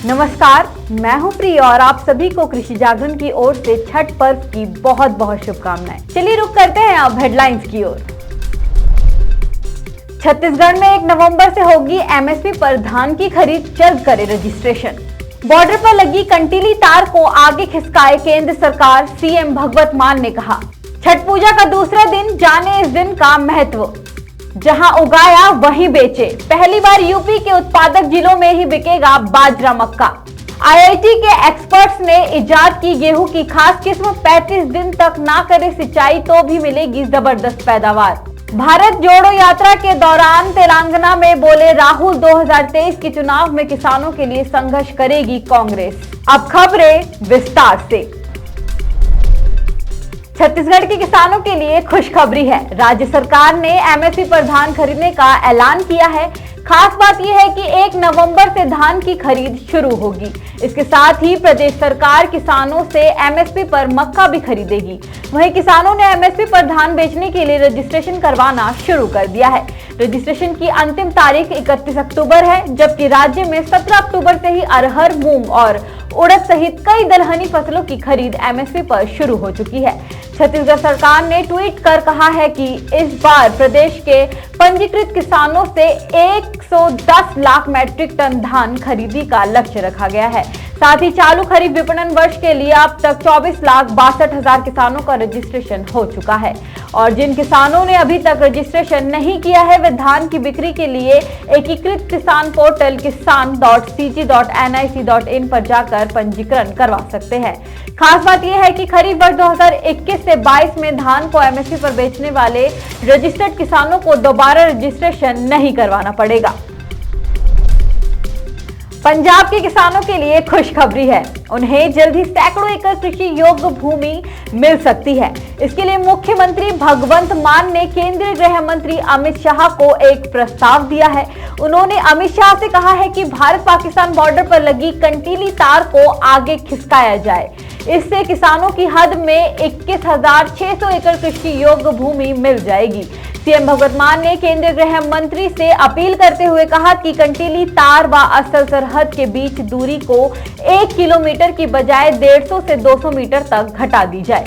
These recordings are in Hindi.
नमस्कार, मैं हूं प्रिया और आप सभी को कृषि जागरण की ओर से छठ पर्व की बहुत बहुत शुभकामनाएं। चलिए रुक करते हैं अब हेडलाइंस की ओर। छत्तीसगढ़ में 1 नवंबर से होगी एमएसपी पर धान की खरीद, जल्द करे रजिस्ट्रेशन। बॉर्डर पर लगी कंटीली तार को आगे खिसकाए केंद्र सरकार, सीएम भगवत मान ने कहा। छठ पूजा का दूसरा दिन, जाने इस दिन का महत्व। जहां उगाया वहीं बेचे, पहली बार यूपी के उत्पादक जिलों में ही बिकेगा बाजरा मक्का। आईआईटी के एक्सपर्ट्स ने इजाद की गेहूं की खास किस्म, 35 दिन तक ना करे सिंचाई तो भी मिलेगी जबरदस्त पैदावार। भारत जोड़ो यात्रा के दौरान तेलंगाना में बोले राहुल, 2023 के चुनाव में किसानों के लिए संघर्ष करेगी कांग्रेस। अब खबरें विस्तार से। छत्तीसगढ़ के किसानों के लिए खुशखबरी है। राज्य सरकार ने एमएसपी पर धान खरीदने का ऐलान किया है। खास बात यह है कि 1 नवंबर से धान की खरीद शुरू होगी। इसके साथ ही प्रदेश सरकार किसानों से एमएसपी पर मक्का भी खरीदेगी। वहीं किसानों ने एमएसपी पर धान बेचने के लिए रजिस्ट्रेशन करवाना शुरू कर दिया है। रजिस्ट्रेशन की अंतिम तारीख 31 अक्टूबर है, जबकि राज्य में 17 अक्टूबर से ही अरहर, मूंग और उड़द सहित कई दलहनी फसलों की खरीद एमएसपी पर शुरू हो चुकी है। छत्तीसगढ़ सरकार ने ट्वीट कर कहा है कि इस बार प्रदेश के पंजीकृत किसानों से 110 लाख मैट्रिक टन धान खरीदी का लक्ष्य रखा गया है। साथ ही चालू खरीफ विपणन वर्ष के लिए अब तक 24,62,000 किसानों का रजिस्ट्रेशन हो चुका है। और जिन किसानों ने अभी तक रजिस्ट्रेशन नहीं किया है, वे धान की बिक्री के लिए एकीकृत किसान पोर्टल kisan.cg.nic.in पर जाकर पंजीकरण करवा सकते हैं। खास बात यह है कि खरीफ वर्ष 2021 से 22 में धान को एमएसपी पर बेचने वाले रजिस्टर्ड किसानों को दोबारा रजिस्ट्रेशन नहीं करवाना पड़ेगा। पंजाब के किसानों के लिए खुशखबरी है। उन्हें जल्द ही सैकड़ों एकड़ कृषि योग्य भूमि मिल सकती है। इसके लिए मुख्यमंत्री भगवंत मान ने केंद्रीय गृह मंत्री अमित शाह को एक प्रस्ताव दिया है। उन्होंने अमित शाह से कहा है कि भारत पाकिस्तान बॉर्डर पर लगी कंटीली तार को आगे खिसकाया जाए। इससे किसानों की हद में 21,600 एकड़ कृषि योग्य भूमि मिल जाएगी। सीएम भगवत मान ने केंद्रीय गृह मंत्री से अपील करते हुए कहा कि कंटीली तार व असल सरहद के बीच दूरी को 1 किलोमीटर की बजाय 150 से 200 मीटर तक घटा दी जाए।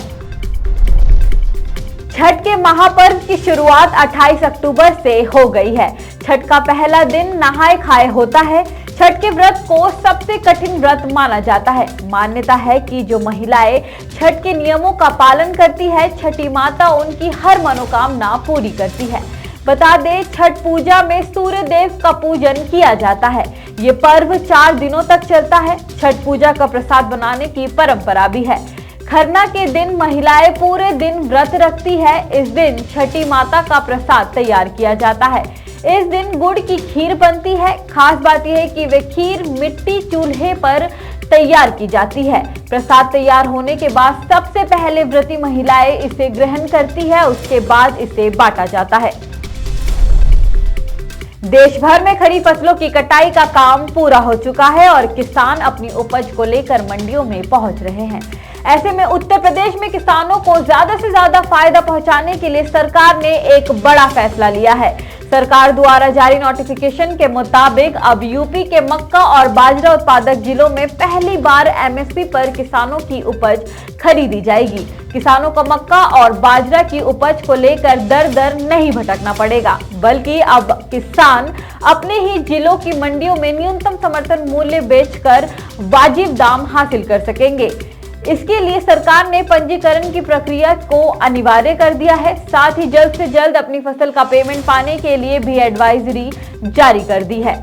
छठ के महापर्व की शुरुआत 28 अक्टूबर से हो गई है। छठ का पहला दिन नहाए खाए होता है। छठ के व्रत को सबसे कठिन व्रत माना जाता है। मान्यता है कि जो महिलाएं छठ के नियमों का पालन करती है, छठी माता उनकी हर मनोकामना पूरी करती है। बता दें, छठ पूजा में सूर्य देव का पूजन किया जाता है। ये पर्व 4 दिनों तक चलता है। छठ पूजा का प्रसाद बनाने की परंपरा भी है। खरना के दिन महिलाएं पूरे दिन व्रत रखती है। इस दिन छठी माता का प्रसाद तैयार किया जाता है। इस दिन गुड़ की खीर बनती है। खास बात यह है कि वे खीर मिट्टी चूल्हे पर तैयार की जाती है। प्रसाद तैयार होने के बाद सबसे पहले व्रती महिलाएं इसे ग्रहण करती है, उसके बाद इसे बांटा जाता है। देश भर में खरीफ फसलों की कटाई का काम पूरा हो चुका है और किसान अपनी उपज को लेकर मंडियों में पहुंच रहे हैं। ऐसे में उत्तर प्रदेश में किसानों को ज्यादा से ज्यादा फायदा पहुंचाने के लिए सरकार ने एक बड़ा फैसला लिया है। सरकार द्वारा जारी नोटिफिकेशन के मुताबिक अब यूपी के मक्का और बाजरा उत्पादक जिलों में पहली बार एमएसपी पर किसानों की उपज खरीदी जाएगी। किसानों को मक्का और बाजरा की उपज को लेकर दर दर नहीं भटकना पड़ेगा, बल्कि अब किसान अपने ही जिलों की मंडियों में न्यूनतम समर्थन मूल्य बेचकर वाजिब दाम हासिल कर सकेंगे। इसके लिए सरकार ने पंजीकरण की प्रक्रिया को अनिवार्य कर दिया है। साथ ही जल्द से जल्द अपनी फसल का पेमेंट पाने के लिए भी एडवाइजरी जारी कर दी है।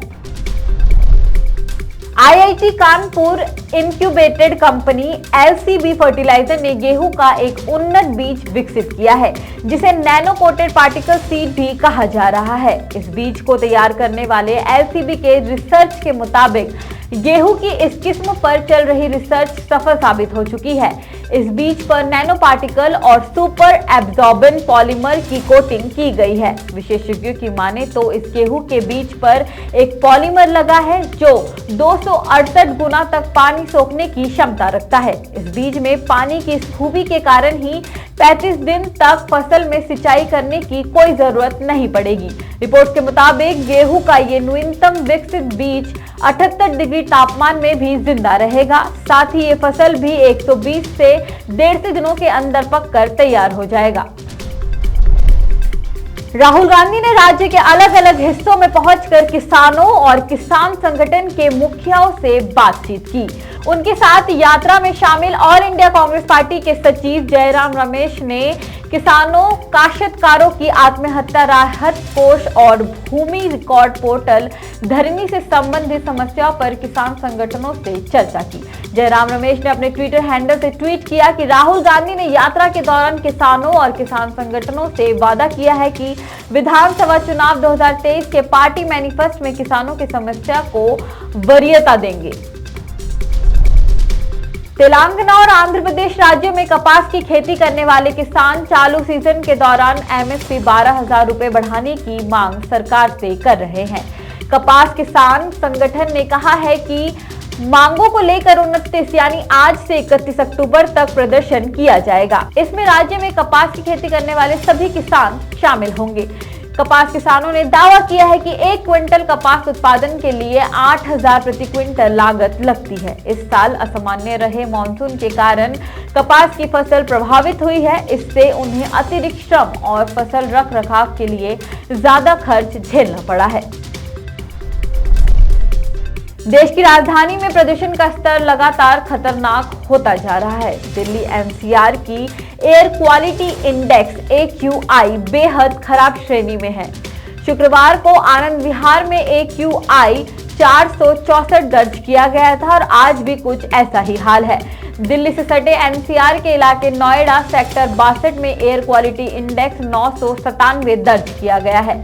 IIT Kanpur incubated company LCB fertiliser ने गेहूं का एक उन्नत बीज विकसित किया है, जिसे नैनो कोटेड पार्टिकल सीड भी कहा जा रहा है। इस बीज को तैयार करने वाले एलसीबी के रिसर्च के मुताबिक गेहूं की इस किस्म पर चल रही रिसर्च सफल साबित हो चुकी है। इस बीज पर नैनो पार्टिकल और सुपर एब्जॉर्बेंट पॉलीमर की कोटिंग की गई है। विशेषज्ञों की माने तो इस गेहूं के बीज पर एक पॉलीमर लगा है जो 268 गुना तक पानी सोखने की क्षमता रखता है। इस बीज में पानी की इस खूबी के कारण ही 35 दिन तक फसल में सिंचाई करने की कोई जरूरत नहीं पड़ेगी। रिपोर्ट के मुताबिक गेहूं का ये न्यूनतम विकसित बीज 78 डिग्री तापमान में भी जिंदा रहेगा। साथ ही ये फसल भी 120 से 150 दिनों के अंदर पककर तैयार हो जाएगा। राहुल गांधी ने राज्य के अलग अलग हिस्सों में पहुंचकर किसानों और किसान संगठन के मुखियाओं से बातचीत की। उनके साथ यात्रा में शामिल ऑल इंडिया कांग्रेस पार्टी के सचिव जयराम रमेश ने किसानों, काश्तकारों की आत्महत्या राहत कोष और भूमि रिकॉर्ड पोर्टल धरनी से संबंधित समस्याओं पर किसान संगठनों से चर्चा की। जयराम रमेश ने अपने ट्विटर हैंडल से ट्वीट किया कि राहुल गांधी ने यात्रा के दौरान किसानों और किसान संगठनों से वादा किया है कि विधानसभा चुनाव 2023 के पार्टी मैनिफेस्टो में किसानों की समस्या को वरीयता देंगे। तेलंगाना और आंध्र प्रदेश राज्यों में कपास की खेती करने वाले किसान चालू सीजन के दौरान एमएसपी 12,000 रुपए बढ़ाने की मांग सरकार से कर रहे हैं। कपास किसान संगठन ने कहा है कि मांगों को लेकर 29 यानी आज से 31 अक्टूबर तक प्रदर्शन किया जाएगा। इसमें राज्य में कपास की खेती करने वाले सभी किसान शामिल होंगे। कपास किसानों ने दावा किया है कि 1 क्विंटल कपास उत्पादन के लिए 8,000 प्रति क्विंटल लागत लगती है। इस साल असामान्य रहे मानसून के कारण कपास की फसल प्रभावित हुई है। इससे उन्हें अतिरिक्त श्रम और फसल रख रखाव के लिए ज्यादा खर्च झेलना पड़ा है। देश की राजधानी में प्रदूषण का स्तर लगातार खतरनाक होता जा रहा है। दिल्ली एनसीआर की एयर क्वालिटी इंडेक्स AQI बेहद खराब श्रेणी में है। शुक्रवार को आनंद विहार में AQI 464 दर्ज किया गया था और आज भी कुछ ऐसा ही हाल है। दिल्ली से सटे एनसीआर के इलाके नोएडा सेक्टर 62 में एयर क्वालिटी इंडेक्स 997 दर्ज किया गया है।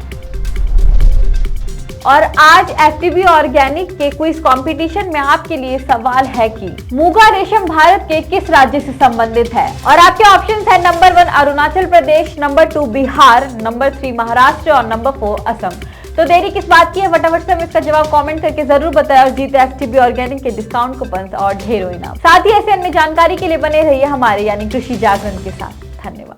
और आज FTB ऑर्गेनिक के क्विज कंपटीशन में आपके लिए सवाल है कि मूंगा रेशम भारत के किस राज्य से संबंधित है? और आपके ऑप्शंस है number 1 Arunachal Pradesh, number 2 Bihar, number 3 Maharashtra और नंबर 4 असम। तो देरी किस बात की है? फटाफट से इसका जवाब कमेंट करके जरूर बताएं और जीते FTB ऑर्गेनिक के डिस्काउंट कूपन और ढेरों इनाम। साथ ही ऐसे अन्य जानकारी के लिए बने रहिए हमारे यानी कृषि जागरण के साथ। धन्यवाद।